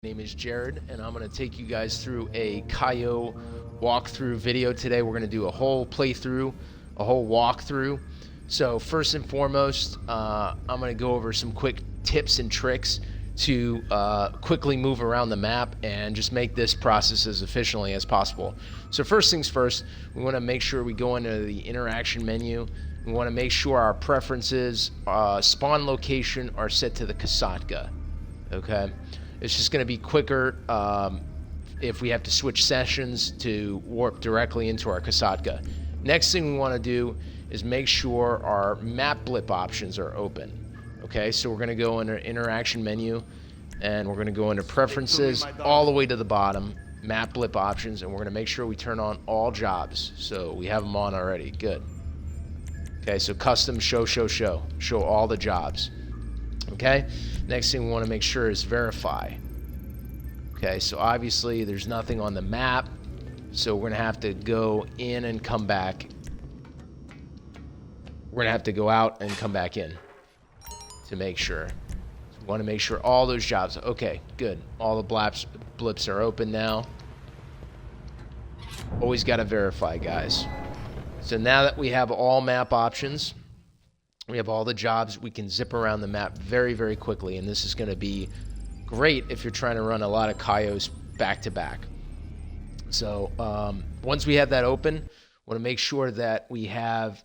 My name is Jared, and I'm going to take you guys through a Cayo walkthrough video today. We're going to do a whole playthrough, a whole walkthrough. So first and foremost, I'm going to go over some quick tips and tricks to quickly move around the map and just make this process as efficiently as possible. So first things first, we want to make sure we go into the interaction menu. We want to make sure our preferences, spawn location are set to the Kasatka. Okay. It's just going to be quicker if we have to switch sessions to warp directly into our Kasatka. Next thing we want to do is make sure our map blip options are open. Okay, so we're going to go into interaction menu, and we're going to go into preferences all the way to the bottom, map blip options, and we're going to make sure we turn on all jobs. So we have them on already. Good. Okay, so custom show all the jobs. Okay, next thing we want to make sure is verify. Okay, so obviously there's nothing on the map, so we're going to have to go in and come back. We're going to have to go out and come back in to make sure. So we want to make sure all those jobs. Okay, good. All the blips are open now. Always got to verify, guys. So now that we have all map options, we have all the jobs, we can zip around the map very, very quickly, and this is going to be great if you're trying to run a lot of Cayos back to back. So once we have that open, we want to make sure that we have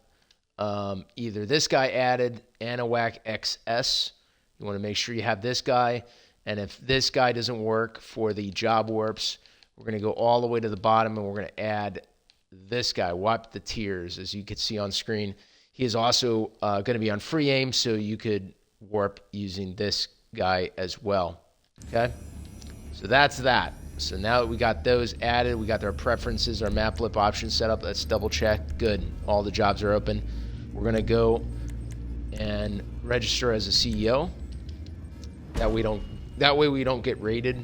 either this guy added, Anahuac XS. You want to make sure you have this guy, and if this guy doesn't work for the job warps, we're going to go all the way to the bottom, and we're going to add this guy, Wipe the Tears, as you can see on screen. He is also going to be on free aim, so you could warp using this guy as well. Okay? So that's that. So now that we got those added, we got our preferences, our map blip options set up. Let's double check. Good. All the jobs are open. We're going to go and register as a CEO. That way we don't get raided.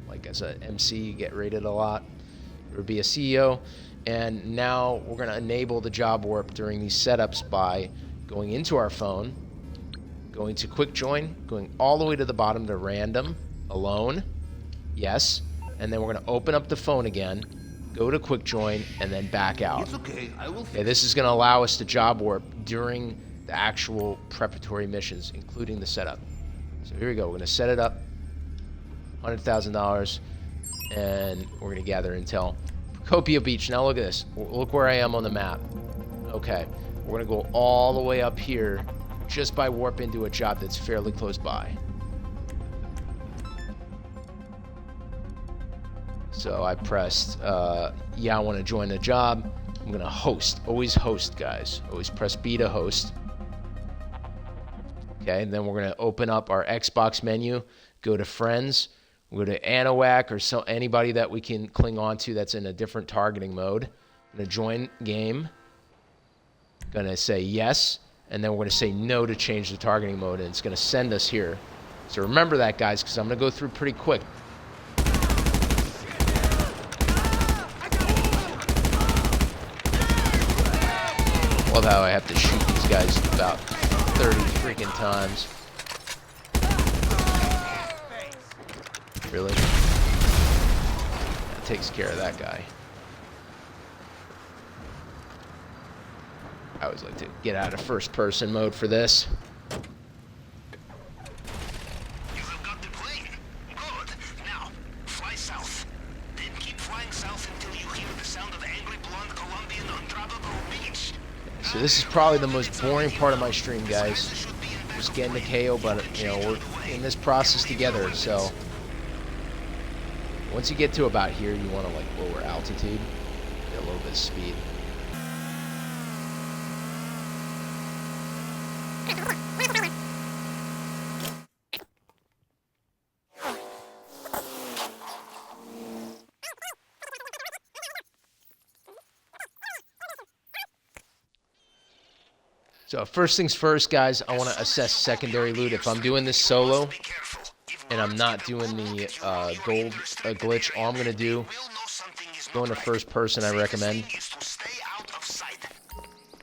Like as an MC, you get raided a lot. It would be a CEO. And now we're going to enable the job warp during these setups by going into our phone, going to quick join, going all the way to the bottom to random, alone, yes, and then we're going to open up the phone again, go to quick join, and then back out. It's okay. I will Okay, this is going to allow us to job warp during the actual preparatory missions, including the setup. So here we go. We're going to set it up, $100,000, and we're going to gather intel. Copia Beach. Now look at this. Look where I am on the map. Okay. We're going to go all the way up here just by warp into a job that's fairly close by. So I pressed, yeah, I want to join the job. I'm going to host. Always host, guys. Always press B to host. Okay. And then we're going to open up our Xbox menu, go to Friends. We'll go to Anahuac or anybody that we can cling on to that's in a different targeting mode. I'm going to join game. Going to say yes. And then we're going to say no to change the targeting mode. And it's going to send us here. So remember that, guys, because I'm going to go through pretty quick. Love how I have to shoot these guys about 30 freaking times. Really? That takes care of that guy. I always like to get out of first person mode for this. You have got the plane. Good. Now, fly south. Then keep flying south until you hear the sound of angry blonde Colombian on Trabaco Beach. So this is probably the most boring part of my stream, guys. Just getting to KO, but you know, we're in this process together, so once you get to about here, you want to like lower altitude, get a little bit of speed. So first things first, guys, I want to assess secondary loot. If I'm doing this solo and I'm not doing the gold glitch, all I'm going to do, go into first person, I recommend.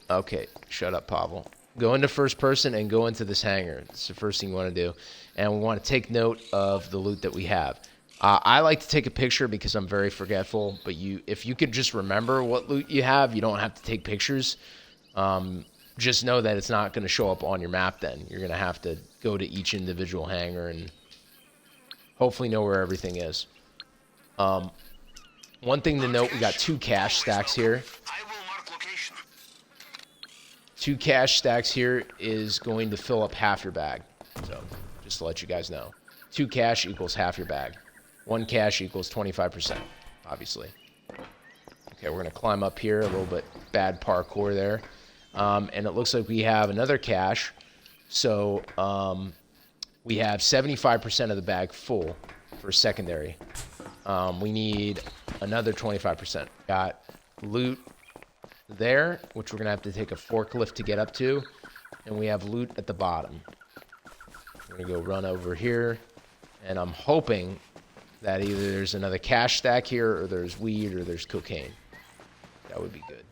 Okay, shut up, Pavel. Go into first person and go into this hangar. It's the first thing you want to do. And we want to take note of the loot that we have. I like to take a picture because I'm very forgetful. But if you could just remember what loot you have, you don't have to take pictures. Just know that it's not going to show up on your map then. You're going to have to go to each individual hangar and hopefully know where everything is. One thing to note, we got 2 cash stacks here. 2 cash stacks here is going to fill up half your bag. So, just to let you guys know. 2 cash equals half your bag. 1 cash equals 25%, obviously. Okay, we're going to climb up here. A little bit bad parkour there. And it looks like we have another cache. So, we have 75% of the bag full for secondary. We need another 25%. Got loot there, which we're going to have to take a forklift to get up to. And we have loot at the bottom. We're going to go run over here. And I'm hoping that either there's another cash stack here, or there's weed, or there's cocaine. That would be good.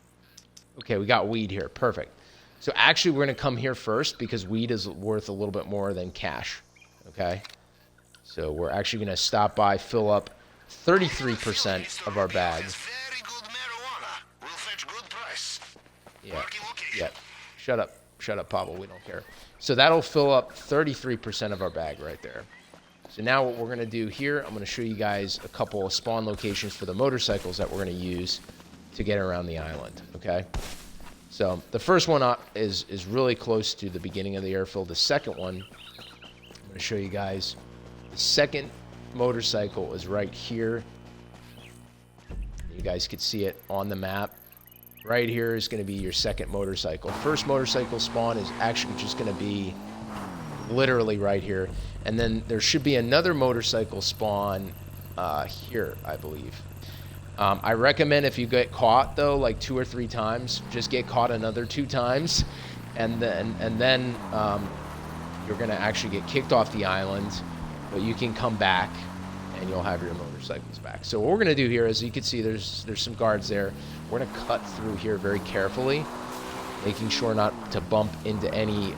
Okay, we got weed here. Perfect. So actually, we're going to come here first because weed is worth a little bit more than cash. Okay? So we're actually going to stop by, fill up 33% of our bag. Yeah, yeah. Shut up, Pablo. We don't care. So that'll fill up 33% of our bag right there. So now what we're going to do here, I'm going to show you guys a couple of spawn locations for the motorcycles that we're going to use to get around the island, okay? So the first one is really close to the beginning of the airfield. The second one, I'm going to show you guys. The second motorcycle is right here. You guys could see it on the map. Right here is going to be your second motorcycle. First motorcycle spawn is actually just going to be literally right here. And then there should be another motorcycle spawn here, I believe. I recommend if you get caught, though, like 2 or 3 times, just get caught another 2 times. And then you're going to actually get kicked off the island. But you can come back and you'll have your motorcycles back. So what we're going to do here, as you can see, there's some guards there. We're going to cut through here very carefully, making sure not to bump into any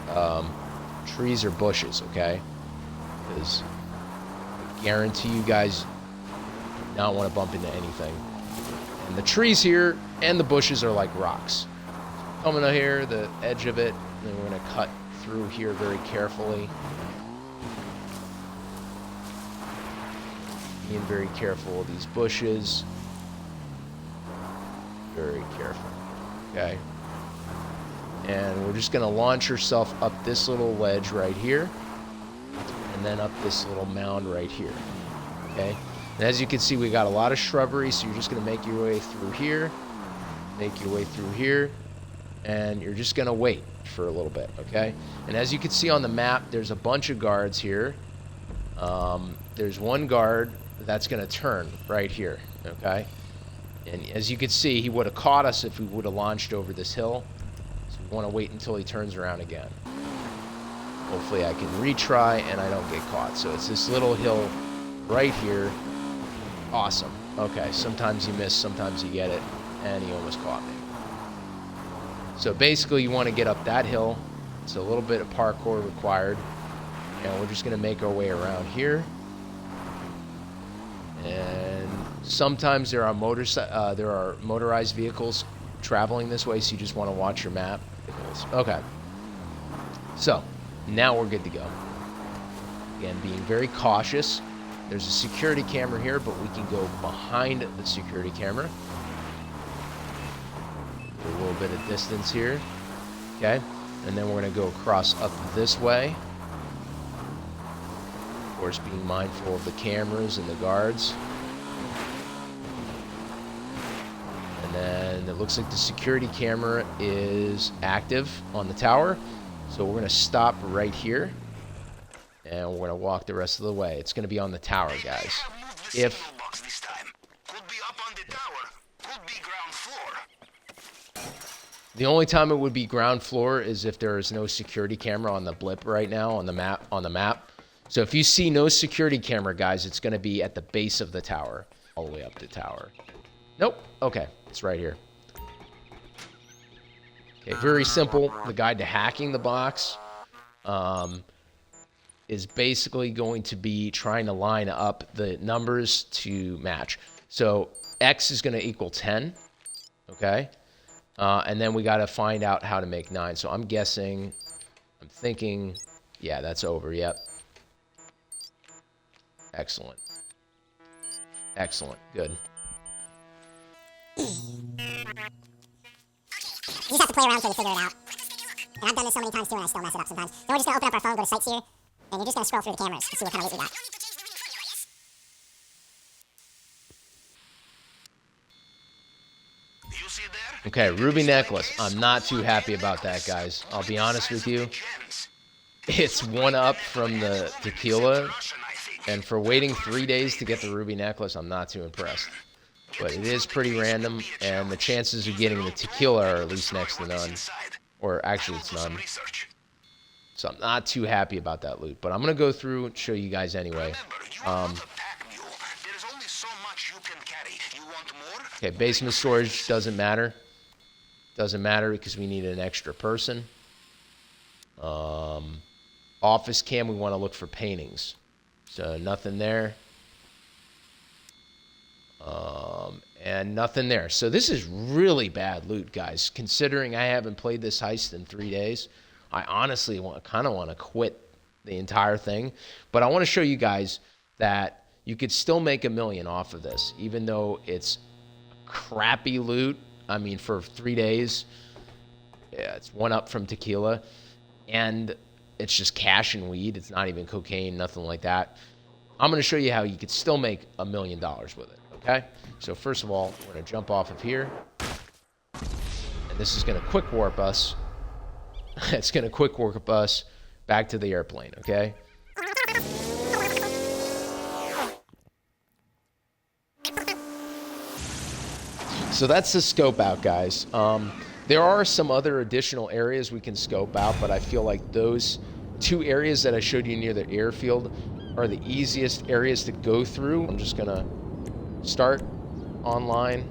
trees or bushes, okay? Because I guarantee you guys do not want to bump into anything. And the trees here and the bushes are like rocks. So coming out here, the edge of it, and then we're going to cut through here very carefully. Being very careful of these bushes. Very careful. Okay. And we're just going to launch yourself up this little ledge right here. And then up this little mound right here. Okay. And as you can see, we got a lot of shrubbery, so you're just going to make your way through here. Make your way through here. And you're just going to wait for a little bit. Okay. And as you can see on the map, there's a bunch of guards here. There's one guard that's going to turn right here. Okay. And as you can see, he would have caught us if we would have launched over this hill. So we want to wait until he turns around again. Hopefully I can retry and I don't get caught. So it's this little hill right here. Awesome. Okay, sometimes you miss, sometimes you get it. And he almost caught me. So basically you want to get up that hill. It's a little bit of parkour required. And we're just going to make our way around here. And sometimes there are motorized vehicles traveling this way, so you just want to watch your map. Okay. So, now we're good to go. Again, being very cautious. There's a security camera here, but we can go behind the security camera. A little bit of distance here. Okay. And then we're going to go across up this way. Of course, being mindful of the cameras and the guards. And then it looks like the security camera is active on the tower. So we're going to stop right here. And we're going to walk the rest of the way. It's going to be on the tower, guys. If the only time it would be ground floor is if there is no security camera on the blip right now on the map. So if you see no security camera, guys, it's going to be at the base of the tower, all the way up the tower. Nope. Okay, it's right here. Okay, very simple. The guide to hacking the box is basically going to be trying to line up the numbers to match. So X is going to equal 10, okay? And then we got to find out how to make 9. So I'm thinking, yeah, that's over, yep. Excellent. Excellent, good. You just have to play around until you figure it out. And I've done this so many times too, and I still mess it up sometimes. Then we're just going to open up our phone, go to sites here, and you're just going to scroll through the cameras to see what kind of loot we got. You see there? Okay, ruby necklace. I'm not too happy about that, guys. I'll be honest with you. It's one up from the tequila, and for waiting 3 days to get the ruby necklace, I'm not too impressed. But it is pretty random, and the chances of getting the tequila are at least next to none. Or actually, it's none. So I'm not too happy about that loot. But I'm going to go through and show you guys anyway. Okay, basement storage doesn't matter. Doesn't matter because we need an extra person. Office cam, we want to look for paintings. So nothing there. And nothing there. So this is really bad loot, guys. Considering I haven't played this heist in 3 days, I honestly kind of want to quit the entire thing. But I want to show you guys that you could still make $1 million off of this, even though it's crappy loot. I mean, for 3 days, yeah, it's one up from tequila, and it's just cash and weed. It's not even cocaine, nothing like that. I'm going to show you how you could still make $1 million with it. Okay, so first of all, we're going to jump off of here, and this is going to quick warp us. It's going to quick warp us back to the airplane, okay? So that's the scope out, guys. There are some other additional areas we can scope out, but I feel like those 2 areas that I showed you near the airfield are the easiest areas to go through. I'm just going to start online,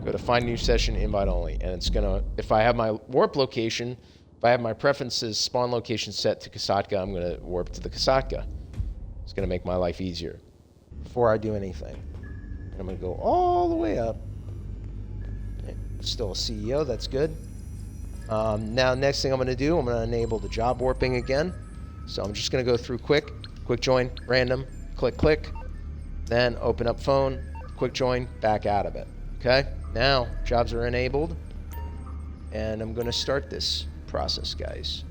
go to find new session, invite only, and it's gonna, if I have my warp location, if I have my preferences spawn location set to Kasatka, I'm gonna warp to the Kasatka. It's gonna make my life easier. Before I do anything, I'm gonna go all the way up. Okay, still a CEO, that's good. Now next thing I'm gonna do, I'm gonna enable the job warping again. So I'm just gonna go through quick join, random, click, then open up phone, quick join, back out of it. Okay, now jobs are enabled, and I'm going to start this process, guys.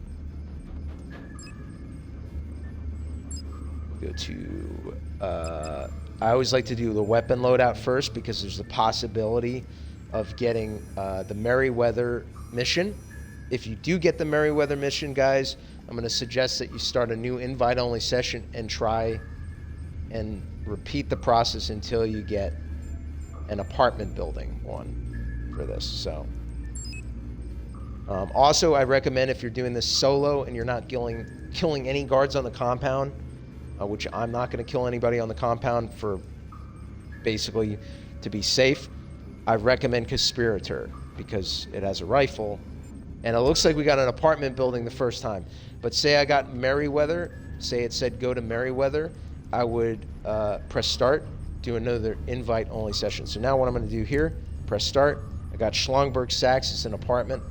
Go to, I always like to do the weapon loadout first because there's the possibility of getting the Merryweather mission. If you do get the Merryweather mission, guys, I'm going to suggest that you start a new invite-only session and try and repeat the process until you get an apartment building one for this. So also, I recommend if you're doing this solo and you're not killing any guards on the compound, which I'm not going to kill anybody on the compound for basically to be safe, I recommend Conspirator because it has a rifle, and it looks like we got an apartment building the first time. But say I got Merryweather, say it said go to Merryweather, I would press start, do another invite-only session. So now what I'm going to do here, press start. I got Schlongberg Sachs, it's an apartment.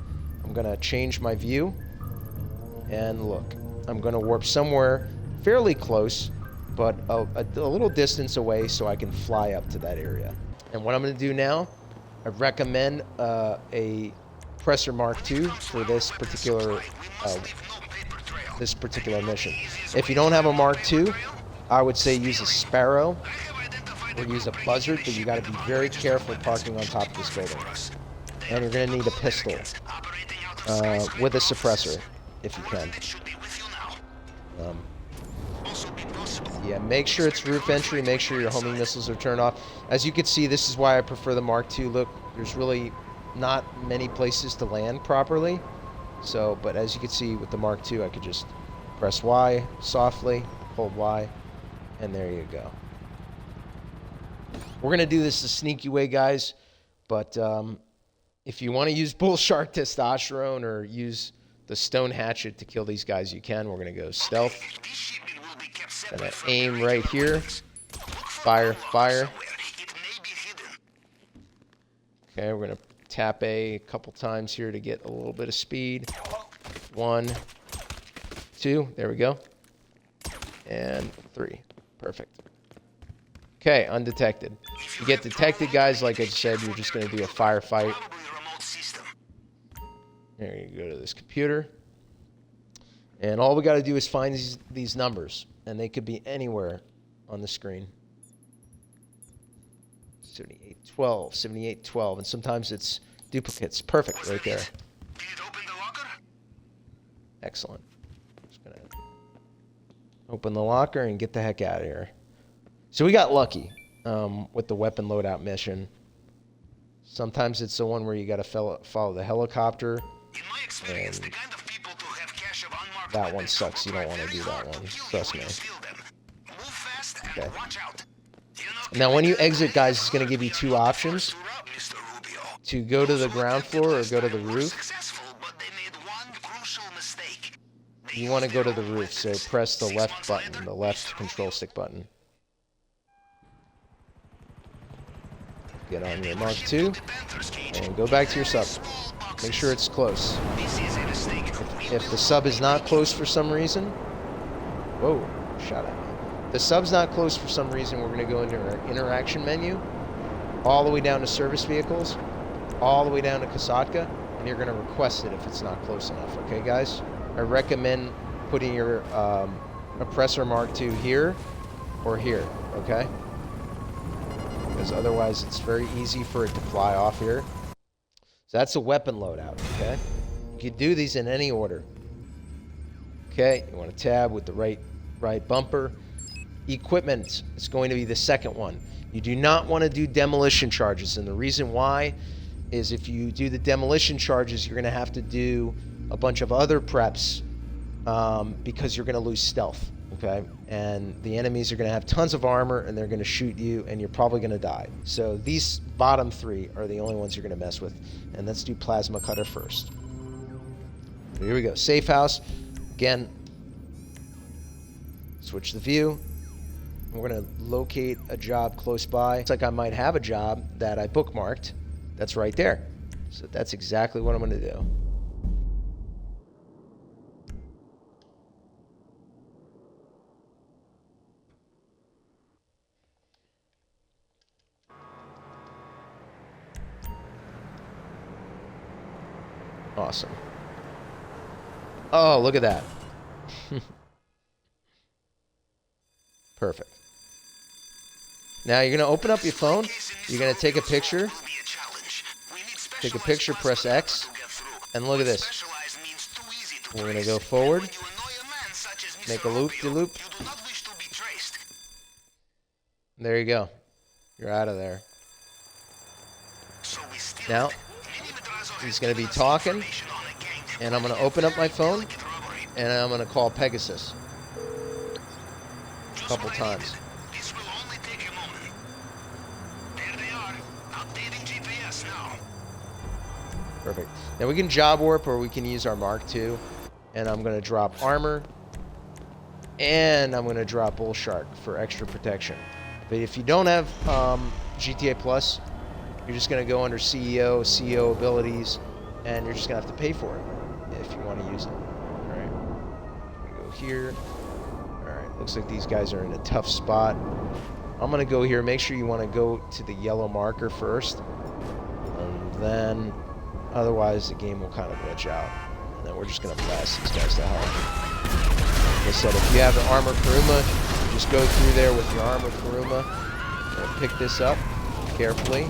I'm going to change my view, and look, I'm going to warp somewhere fairly close, but a little distance away so I can fly up to that area. And what I'm going to do now, I recommend a Presser Mark II for this particular mission. If you don't have a Mark II, I would say use a Sparrow or use a Buzzard, but you got to be very careful parking on top of this building. And you're going to need a pistol with a suppressor if you can. Yeah, make sure it's roof entry, make sure your homing missiles are turned off. As you can see, this is why I prefer the Mark II. Look, there's really not many places to land properly. So, but as you can see with the Mark II, I could just press Y softly, hold Y, and there you go. We're going to do this the sneaky way, guys, but If you want to use bull shark testosterone or use the stone hatchet to kill these guys, you can. We're going to go stealth. Going to aim right here. Fire, fire. Okay, we're going to tap A couple times here to get a little bit of speed. 1, 2, there we go. And 3, perfect. Okay, undetected. If you get detected, guys, like I said, you're just going to do a firefight. There you go to this computer. And all we got to do is find these numbers. And they could be anywhere on the screen. 7812, 7812. And sometimes it's duplicates. Perfect right there. Did it open the locker? Excellent. Just going to open the locker and get the heck out of here. So we got lucky with the weapon loadout mission. Sometimes it's the one where you got to follow the helicopter. In my experience, the kind of people to have cache of unmarked That one weapons sucks. You don't want to very do hard that one. to kill Trust you me. when you steal them. Move fast and Okay. watch out. You know, Now, when you exit, guys, it's going to give you two options. Mr. Rubio. To go to the ground floor or go to the roof. Successful, but they made one crucial mistake. You want to go to the roof, so press the left button, the left control stick button. Get on your Mark II, and go back to your sub. Make sure it's close. This is a mistake. If the sub is not close for some reason... Whoa, shot at me. If the sub's not close for some reason, we're going to go into our interaction menu, all the way down to service vehicles, all the way down to Kasatka, and you're going to request it if it's not close enough. Okay, guys? I recommend putting your oppressor Mark II here or here, okay? Because otherwise it's very easy for it to fly off here. So that's a weapon loadout, okay? You can do these in any order. Okay, you want to tab with the right bumper. Equipment is going to be the second one. You do not want to do demolition charges, and the reason why is if you do the demolition charges, you're going to have to do a bunch of other preps because you're going to lose stealth, okay? And the enemies are going to have tons of armor, and they're going to shoot you, and you're probably going to die. So these bottom three are the only ones you're going to mess with. And let's do plasma cutter first. Here we go. Safe house. Again, switch the view. We're going to locate a job close by. Looks like I might have a job that I bookmarked. That's right there. So that's exactly what I'm going to do. Awesome. Oh, look at that. Perfect. Now you're going to open up your phone. You're going to take a picture. Take a picture, press X, and look at this. We're going to go forward. Make a loop-de-loop. There you go. You're out of there. Now, he's going to be talking, and I'm going to open up my phone, and I'm going to call Pegasus a couple times. This will only take a moment. There they are, updating GPS now. Perfect. Now we can job warp, or we can use our Mark II, and I'm going to drop armor, and I'm going to drop Bull Shark for extra protection. But if you don't have GTA Plus, you're just going to go under CEO abilities, and you're just going to have to pay for it if you want to use it. All right. We go here. All right. Looks like these guys are in a tough spot. I'm going to go here. Make sure you want to go to the yellow marker first, and then otherwise the game will kind of glitch out. And then we're just going to blast these guys to hell. Like I said, if you have the armor Kuruma, just go through there with your armor Kuruma and pick this up carefully.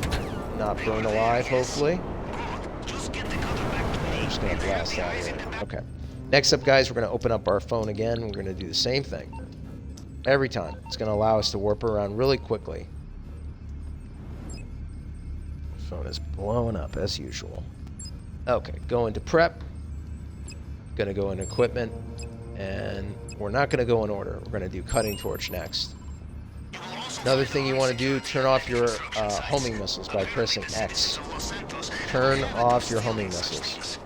Not burned alive, hopefully. I'm just going to blast out here. Okay. Next up, guys, we're going to open up our phone again. We're going to do the same thing. Every time. It's going to allow us to warp around really quickly. Phone is blowing up, as usual. Okay, go into prep. Going to go into equipment. And we're not going to go in order. We're going to do cutting torch next. Another thing you want to do, turn off your homing missiles by pressing X. turn off your homing missiles.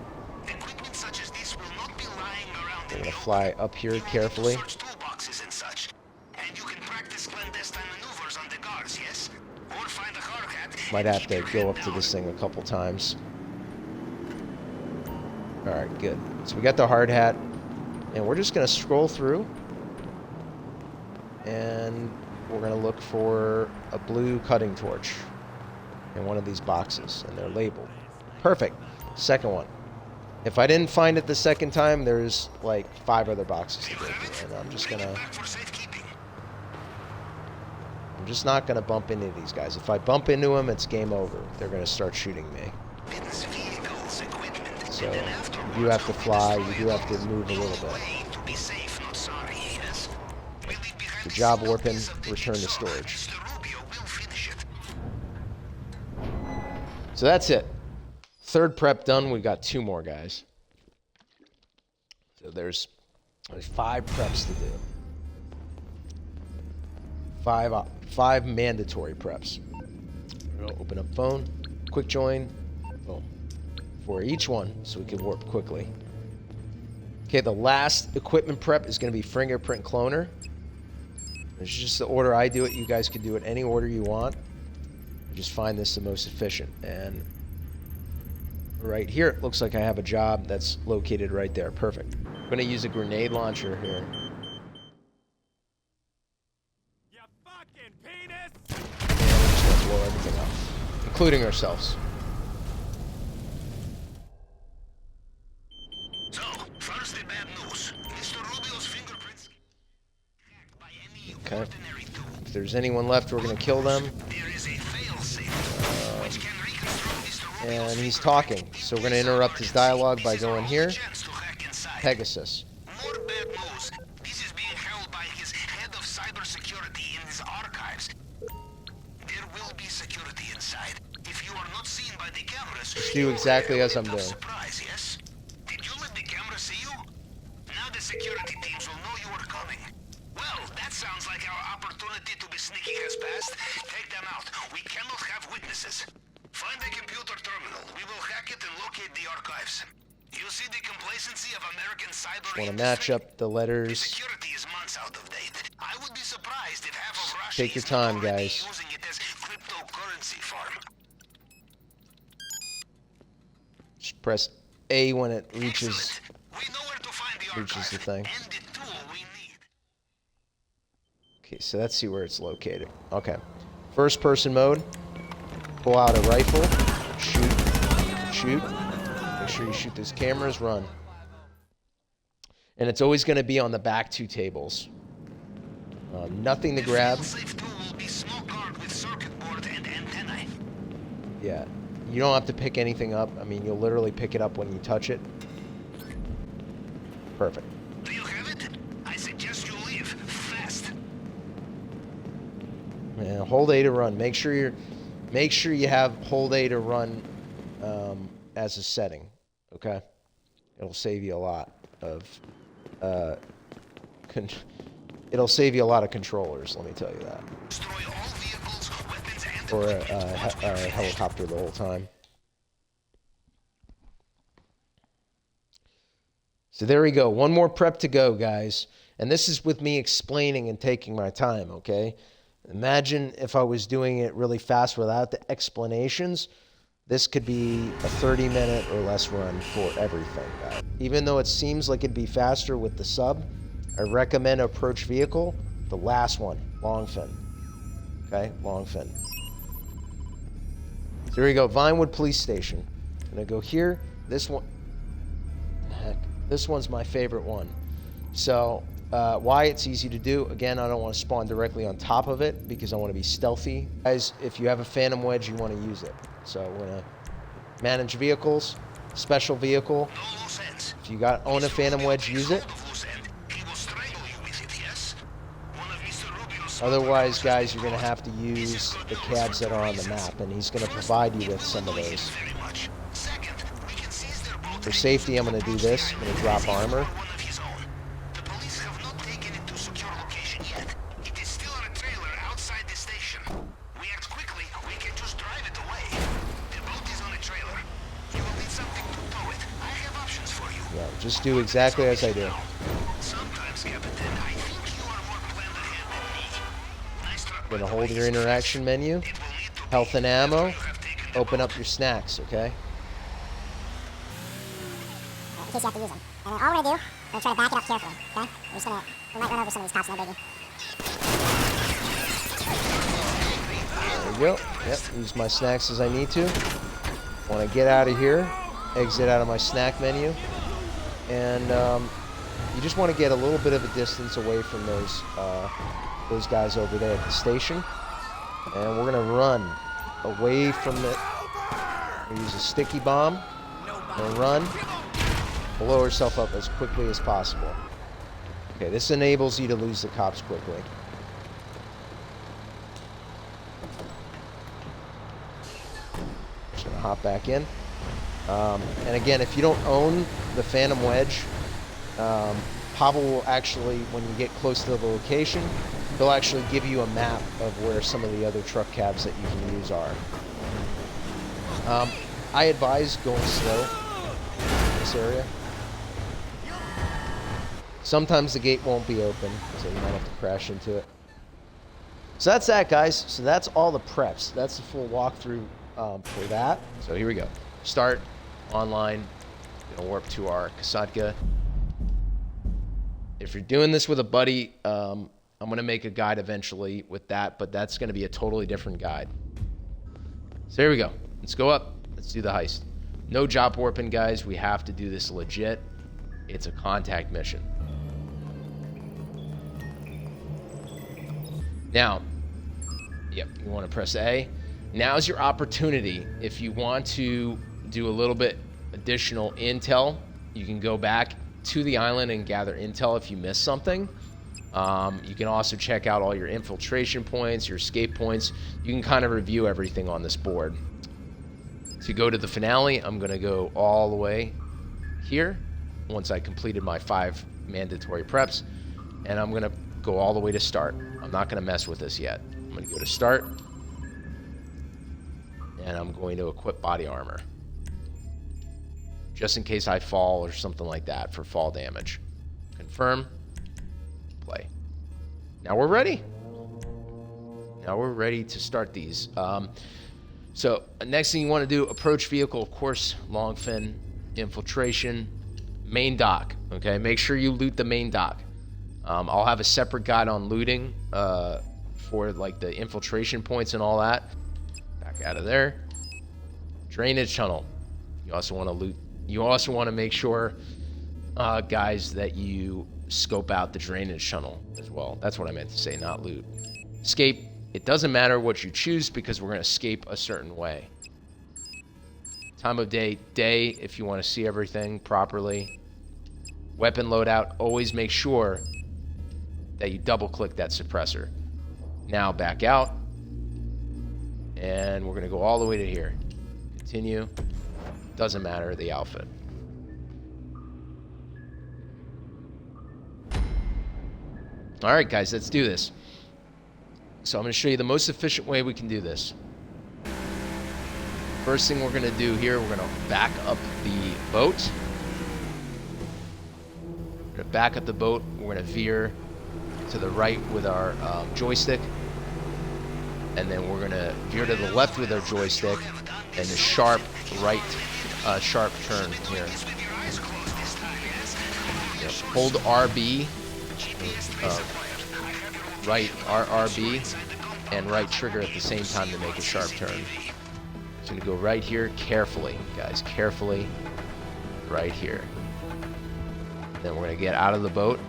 Equipment such as this will not be lying around We're in gonna the fly up here carefully. search toolboxes and such. And you can practice clandestine maneuvers on the guards, yes? Or find a hard hat. Might and have keep to your go head up to down. this thing a couple times. Alright, good. So we got the hard hat. And we're just gonna scroll through. And we're gonna look for a blue cutting torch in one of these boxes. And they're labeled. Perfect. Second one. If I didn't find it the second time, there's like 5 other boxes to go through. And I'm just gonna... Back for safekeeping. I'm just not gonna bump into these guys. If I bump into them, it's game over. They're gonna start shooting me. Fitness vehicles, equipment. So And then you do have to afterwards, fly. we'll You destroy do it have to all. move a The little only bit. way to be safe, not sorry, yes? We leave behind Good a job, single Warpin. piece of the Return to jigsaw. storage. Mr. Rubio will finish it. So that's it. Third prep done. We got 2 more guys. So there's 5 preps to do. 5 mandatory preps. We're gonna open up phone, quick join, boom, for each one, so we can warp quickly. Okay, the last equipment prep is gonna be fingerprint cloner. It's just the order I do it. You guys can do it any order you want. I just find this the most efficient. And right here, it looks like I have a job that's located right there. Perfect. I'm gonna use a grenade launcher here. You fucking penis! And we're just gonna blow everything up, including ourselves. So, first the bad news. Mr. Rubio's fingerprints hacked by any Okay. ordinary tool. If there's anyone left, we're gonna kill them. There is a fail-safe which can reconstruct Mr. Rubio's And he's fingerprint. talking, so we're gonna interrupt his dialogue by This is our going only here. chance to hack inside. Pegasus. More bad news. This is being held by his head of cybersecurity in his archives. There will be security inside. If you are not seen by the cameras, Just do you exactly will as have I'm a tough doing. Surprise, yes? Did you let the camera see you? Now the security teams will know you are coming. Well, that sounds like our opportunity to be sneaky has passed. Take them out. We cannot have witnesses. Find the computer terminal. We will hack it and locate the archives. You see the complacency of American cyber Want to industry? match up the The letters. security is months out of date. I would be surprised if half of Russia Take your is not time, already guys. using it as cryptocurrency farm. Just press A when it reaches. Excellent. We know where to find the reaches archive the thing. and the tool we need. Okay, so let's see where it's located. Okay. First person mode. Pull out a rifle. Shoot. Shoot. Make sure you shoot those cameras. Run. And it's always going to be on the back 2 tables. Nothing to grab. The safe tool will be small card with circuit board and antennae. Yeah. You don't have to pick anything up. I mean, you'll literally pick it up when you touch it. Perfect. Do you have it? I suggest you leave fast. Yeah, hold A to run. Make sure you have hold A to run as a setting. Okay, it'll save you a lot of it'll save you a lot of controllers. Let me tell you that. Destroy all vehicles, weapons, and Or equipment once we a finish. helicopter the whole time. So there we go. One more prep to go, guys. And this is with me explaining and taking my time, okay? Imagine if I was doing it really fast without the explanations. This could be a 30-minute or less run for everything, guys. Even though it seems like it'd be faster with the sub, I recommend approach vehicle, the last one, long fin. Okay, long fin. So here we go, Vinewood Police Station. I'm gonna go here. This one, heck, this one's my favorite one. So why it's easy to do, again, I don't want to spawn directly on top of it because I want to be stealthy. Guys, if you have a Phantom Wedge, you want to use it. So we're gonna manage vehicles, special vehicle. No loose ends. If you own a Phantom Wedge, use it. He will strangle you with it, yes? One of Mr. Rubio's Otherwise, guys, you're gonna have to use the cabs that are on the map, and he's gonna provide you with some of those. very much. Second, we can seize their boat For safety, I'm gonna do this. I'm gonna drop armor. one of his own. The police have not taken it to secure location yet. It is still on a trailer outside the station. We act quickly, we can just drive it away. The boat is on a trailer. Just do exactly as I do. Sometimes, Captain, I think you are more planned ahead than me. Nice truck, You're gonna hold your interaction menu, it will need to health and ammo, you have taken them open out. up your snacks, okay? In case you have to use them. And then all we're gonna do, we're gonna try to back it up carefully, okay? We might run over some of these cops, no biggie. There we go. Yep, use my snacks as I need to. Want to get out of here, exit out of my snack menu, and you just want to get a little bit of a distance away from those guys over there at the station, and we're gonna run away from the. We use a sticky bomb and run. Blow herself up as quickly as possible. Okay, this enables you to lose the cops quickly. Just gonna hop back in. And again, if you don't own the Phantom Wedge, Pavel will actually, when you get close to the location, he'll actually give you a map of where some of the other truck cabs that you can use are. I advise going slow in this area. Sometimes the gate won't be open, so you might have to crash into it. So that's that, guys. So that's all the preps. That's the full walkthrough for that. So here we go. Start online. Gonna warp to our Kasatka. If you're doing this with a buddy, I'm gonna make a guide eventually with that, but that's gonna be a totally different guide. So here we go. Let's go up. Let's do the heist. No job warping, guys. We have to do this legit. It's a contact mission. Now, yep, you want to press A. Now's your opportunity. If you want to do a little bit additional intel, you can go back to the island and gather intel if you missed something. You can also check out all your infiltration points, your escape points. You can kind of review everything on this board. To go to the finale, I'm going to go all the way here once I completed my 5 mandatory preps, and I'm going to go all the way to start. I'm not going to mess with this yet. I'm going to go to start, and I'm going to equip body armor just in case I fall or something like that for fall damage. Confirm, play. Now we're ready. Now we're ready to start these. So next thing you want to do, approach vehicle, of course, long fin, infiltration, main dock. Okay, make sure you loot the main dock. I'll have a separate guide on looting for like the infiltration points and all that. Back out of there. Drainage tunnel. You also want to loot. You also want to make sure, guys, that you scope out the drainage tunnel as well. That's what I meant to say, not loot. Escape. It doesn't matter what you choose because we're going to escape a certain way. Time of day, day, if you want to see everything properly. Weapon loadout, always make sure that you double click that suppressor. Now back out. And we're going to go all the way to here. Continue. Doesn't matter, the outfit. All right, guys, let's do this. So I'm going to show you the most efficient way we can do this. First thing we're going to do here, we're going to back up the boat. We're going to back up the boat. We're going to veer to the right with our joystick. And then we're going to veer to the left with our joystick. And a sharp right, sharp turn here. Yep. Hold RB. Right RB and right trigger at the same time to make a sharp turn. So I'm gonna go right here carefully, guys, carefully, right here. Then we're gonna get out of the boat.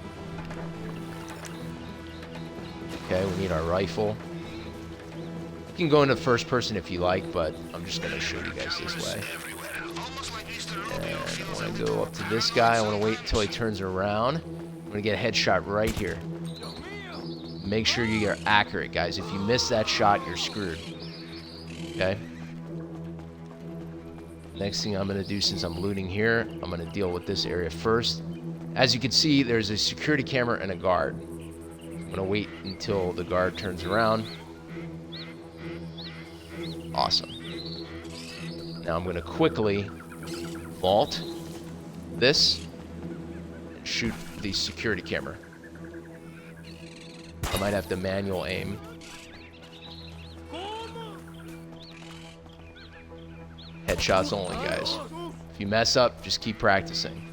Okay, we need our rifle. You can go into first person if you like, but I'm just gonna show you guys this way. And I wanna go up to this guy. I wanna wait until he turns around. I'm gonna get a headshot right here. Make sure you are accurate, guys. If you miss that shot, you're screwed. Okay? Next thing I'm going to do, since I'm looting here, I'm going to deal with this area first. As you can see, there's a security camera and a guard. I'm going to wait until the guard turns around. Awesome. Now I'm going to quickly vault this. the security camera. I might have to manual aim. Headshots only, guys. If you mess up, just keep practicing.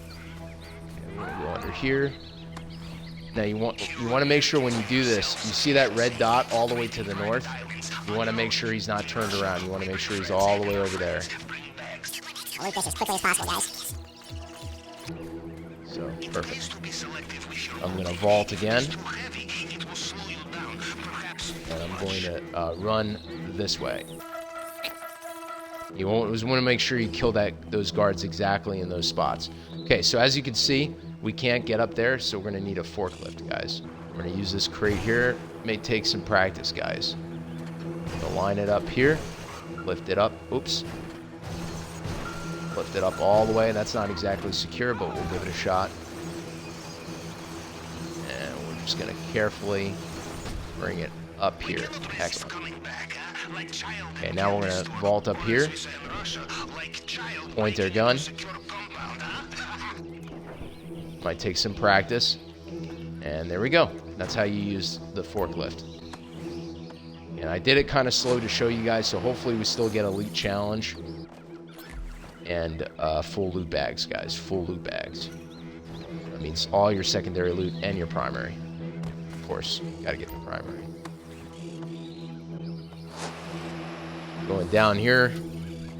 Okay, we're gonna go under here. Now you want to make sure when you do this, you see that red dot all the way to the north. You want to make sure he's not turned around. You want to make sure he's all the way over there. I'll loot this as quickly as possible, guys. So, perfect. I'm going to vault again. And I'm going to run this way. You want to make sure you kill those guards exactly in those spots. Okay, so as you can see, we can't get up there, so we're going to need a forklift, guys. We're going to use this crate here. It may take some practice, guys. We'll line it up here. Lift it up. Oops. Lift it up all the way. That's not exactly secure, but we'll give it a shot. And we're just going to carefully bring it up here. Excellent. Okay, now we're going to vault up here. Point their gun. Might take some practice. And there we go. That's how you use the forklift. And I did it kind of slow to show you guys, so hopefully we still get elite challenge. And full loot bags, guys. Full loot bags. That means all your secondary loot and your primary. Of course, gotta get the primary. Going down here,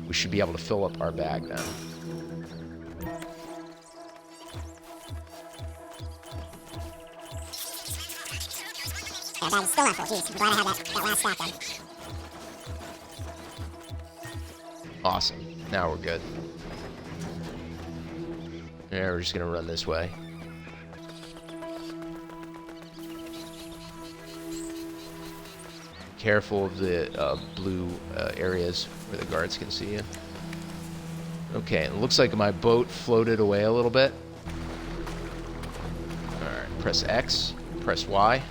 we should be able to fill up our bag now. Yeah, bag is still not full. Jeez, I'm glad I had that last stack done. Awesome. Now we're good. Yeah, we're just gonna run this way. Careful of the blue areas where the guards can see you. Okay, it looks like my boat floated away a little bit. Alright, press X, press Y.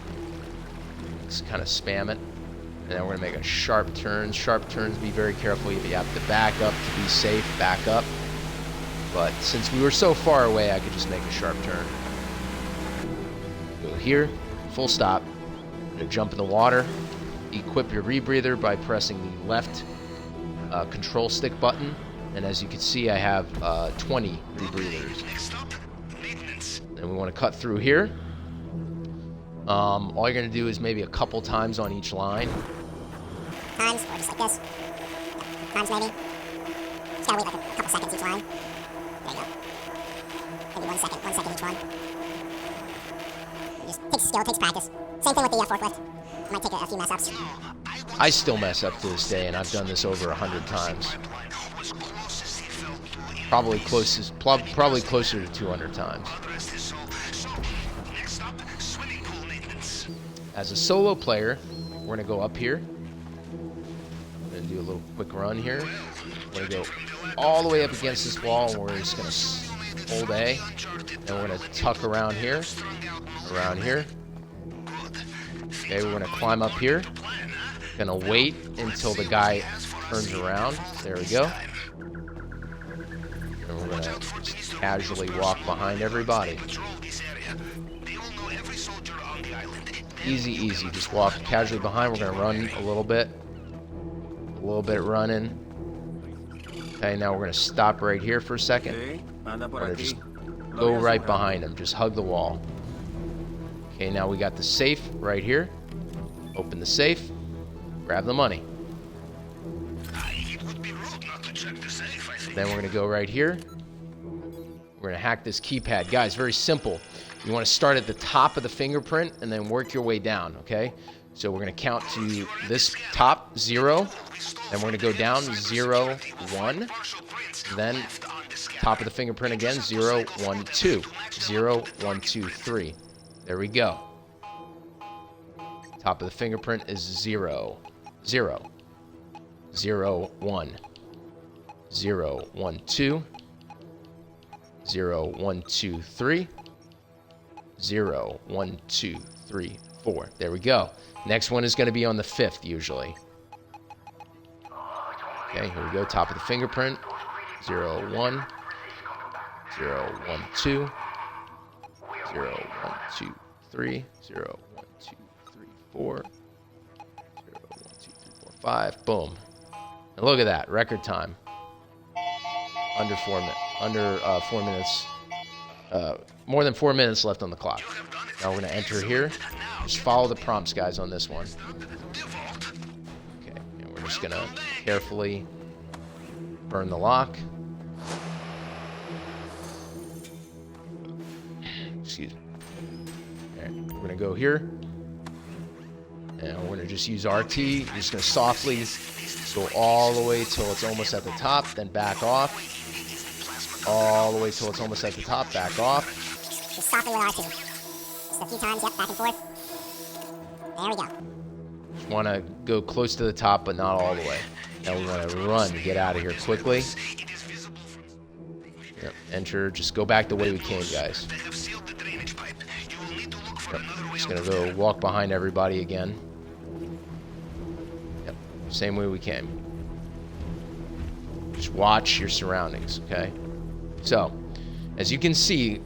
Just kind of spam it. And then we're going to make a sharp turn. Sharp turns, be very careful. You have to back up to be safe, back up. But since we were so far away, I could just make a sharp turn. Go here, full stop. I'm going to jump in the water. Equip your rebreather by pressing the left control stick button. And as you can see, I have 20 rebreathers. And we want to cut through here. All you're going to do is maybe a couple times on each line. Times, or just like this. Times, maybe. Just gotta wait like a couple seconds each line. There you go. Maybe 1 second each one. It just takes skill, takes practice. Same thing with the forklift. It might take a few mess ups. I still mess up to this day, and I've done this over 100 times. Probably closer to 200 times. As a solo player, we're going to go up here. I'm going to do a little quick run here. We're going to go all the way up against this wall, and we're just going to hold A. And we're going to tuck around here. Okay, we're going to climb up here. Going to wait until the guy turns around. There we go. And we're going to just casually walk behind everybody. Easy, easy. Just walk casually behind. We're going to run a little bit. A little bit running. Okay, now we're going to stop right here for a second. We're going to just go right behind him. Just hug the wall. Okay, now we got the safe right here. Open the safe. Grab the money. Then we're going to go right here. We're going to hack this keypad. Guys, very simple. You want to start at the top of the fingerprint and then work your way down, okay? So we're going to count to this top, 0. Then we're going to go down, 0, 1. Then top of the fingerprint again, 0, 1, 2. 0, 1, 2, 3. There we go. Top of the fingerprint is 0, 0. 0, 1. 0, 1, 2. 0, 1, 2, 3. 0, 1, 2, 3, 4. There we go. Next one is going to be on the 5th, usually. Okay, here we go. Top of the fingerprint. 0, 1. 0, 1, 2. 0, 1, 2, 3, 0, 1, 2, 3, 4, 0, 1, 2, 3, 4, 5. Boom. And look at that, record time. Under 4 minutes. More than 4 minutes left on the clock. Now we're going to enter here. Just follow the prompts, guys, on this one. Okay, and we're just going to carefully burn the lock. Excuse me. All right, we're going to go here. And we're going to just use RT. You're just going to softly go all the way till it's almost at the top, then back off. All the way till it's almost at the top, back off. Just softly with RT. Just a few times, yep, back and forth. There we go. Just want to go close to the top, but not all the way. Now we want to run, get out of here quickly. Yep, enter, just go back the way we came, guys. Yep, just going to go walk behind everybody again. Yep, same way we came. Just watch your surroundings, okay? So, as you can see,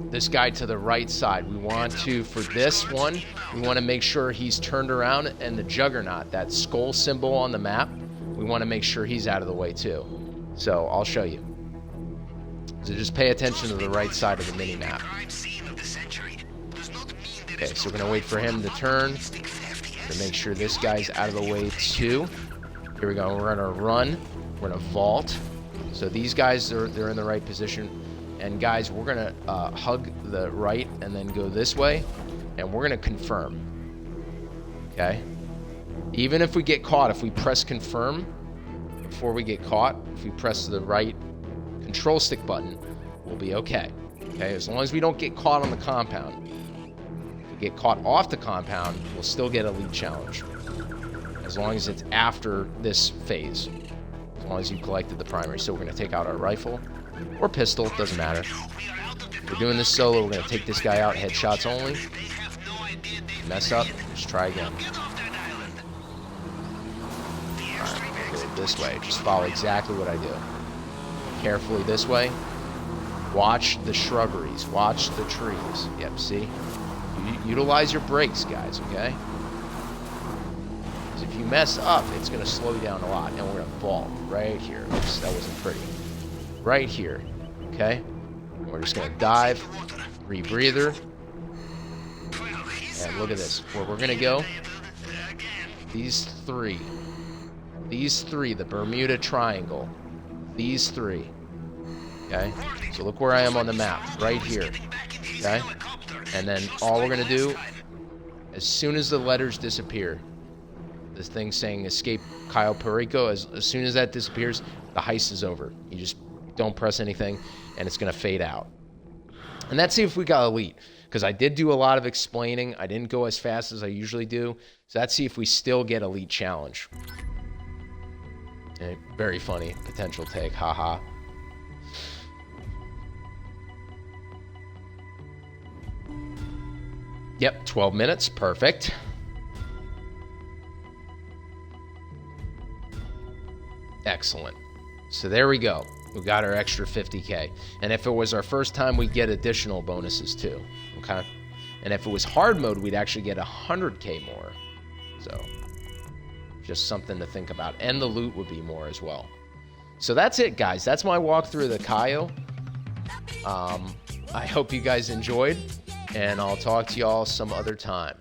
this guy to the right side, we want to, for this one, we want to make sure he's turned around, and the Juggernaut, that skull symbol on the map, we want to make sure he's out of the way too. So, I'll show you. So just pay attention to the right side of the mini-map. Okay, so we're going to wait for him to turn, to make sure this guy's out of the way too. Here we go, we're going to run, we're going to vault. So these guys, they're in the right position. And guys, we're going to hug the right and then go this way. And we're going to confirm. Okay? Even if we get caught, if we press confirm before we get caught, if we press the right control stick button, we'll be okay. Okay? As long as we don't get caught on the compound. If we get caught off the compound, we'll still get a lead challenge. As long as it's after this phase. As long as you collected the primary. So we're going to take out our rifle or pistol, doesn't matter. We're doing this solo, we're going to take this guy out, headshots only. Mess up, just try again. Alright, go this way, just follow exactly what I do. Carefully this way. Watch the shrubberies, watch the trees. Yep, see? Utilize your brakes, guys, okay? If you mess up, it's going to slow you down a lot. And we're going to vault right here. Oops, that wasn't pretty. Right here. Okay? And we're just going to dive. Rebreather. And look at this. Where we're going to go. These three. The Bermuda Triangle. These three. Okay? So look where I am on the map. Right here. Okay? And then all we're going to do, as soon as the letters disappear, this thing saying escape Cayo Perico, as soon as that disappears, the heist is over. You just don't press anything, and it's going to fade out. And let's see if we got elite, because I did do a lot of explaining. I didn't go as fast as I usually do. So let's see if we still get elite challenge. And very funny potential take, haha. Yep, 12 minutes, perfect. Excellent. So there we go. We got our extra 50K. And if it was our first time, we'd get additional bonuses too. Okay? And if it was hard mode, we'd actually get 100K more. So just something to think about. And the loot would be more as well. So that's it, guys. That's my walkthrough of the Cayo. I hope you guys enjoyed. And I'll talk to y'all some other time.